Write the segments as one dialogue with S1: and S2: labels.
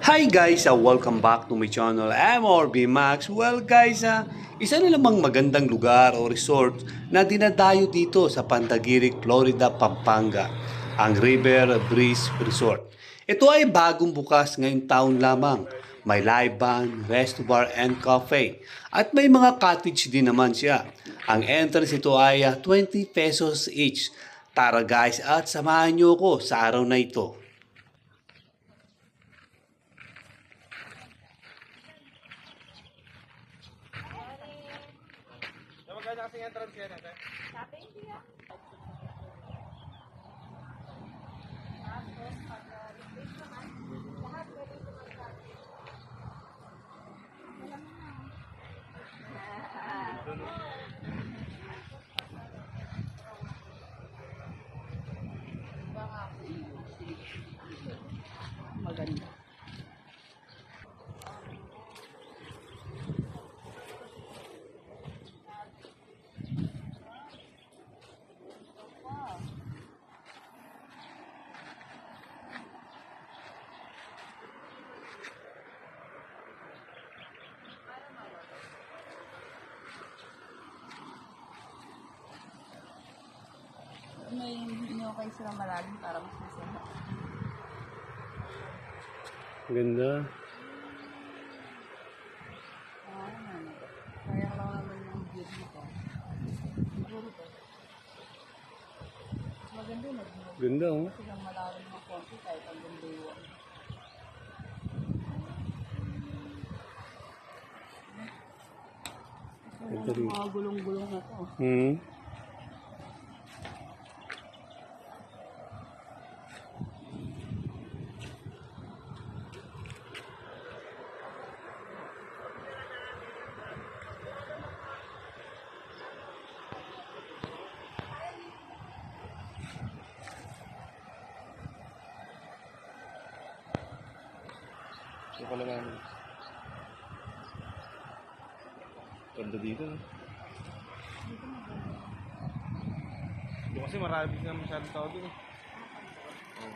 S1: Hi guys, welcome back to my channel. I'm RB Max. Well guys, isa na namang magandang lugar o resort na dinadayo dito sa Pandagirik, Florida, Pampanga, ang River Breeze Resort. Ito ay bagong bukas ngayong taon lamang. May live band, resto bar and cafe at may mga cottage din naman siya. Ang entrance ito ay 20 pesos each. Tara guys at samahan niyo ko sa araw na ito.
S2: Magkano kasing entrance yan natin?
S3: Sabi hindi ah.
S4: Maganda. May inokay silang malalim para mas masaya.
S1: Ganda.
S4: Kaya lang naman yung view dito. Siguro to. Maganda yun.
S1: Ganda oh.
S4: Silang malalim na konti kahit ang ganda. Mga gulong-gulong na to.
S2: Ito pala namin. Ganda dito. Dito kasi marami na masyadong tao dun eh. Oh.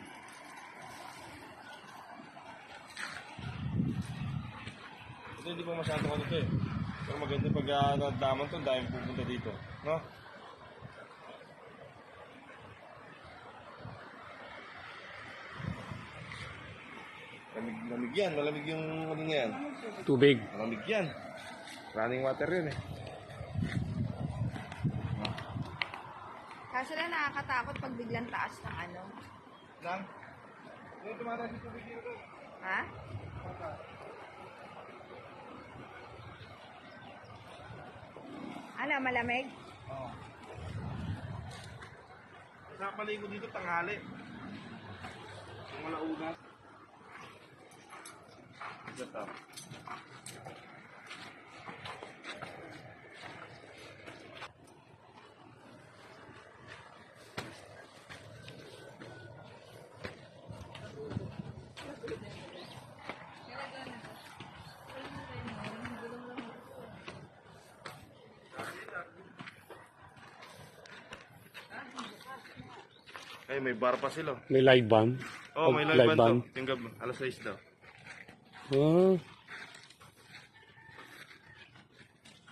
S2: Ito hindi pa masyadong ano to eh. Pero maganda pag nadaman to, dahil pupunta dito. No? Lamig yan, malamig yung ano niya yan.
S1: Tubig.
S2: Malamig yan. Running water yun eh.
S3: Kaso lang nakakatakot pag biglang taas ng ano.
S2: Lang? Yung tumataas yung tubig dito.
S3: Ha? Ano, malamig?
S2: Oo. Sa paligo dito, tanghali. Yung wala unas. Ito. Ay, may bar pa sila.
S1: May live band.
S2: Oh, may live band to. Tinggab, alas 6 daw.
S1: Ah.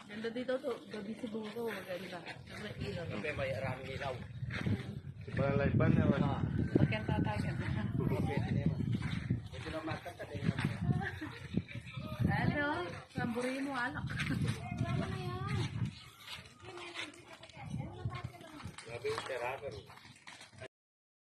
S4: Ganda dito to. Gabi siguro maganda. Sobrang ilaw.
S5: May maraming ilaw.
S2: Ito pala live band na.
S4: Bakit tatagan?
S5: Pwede na yun. Ito na makat ka din.
S4: Ano? Samburi mo anak.
S5: Grabe yung terapin.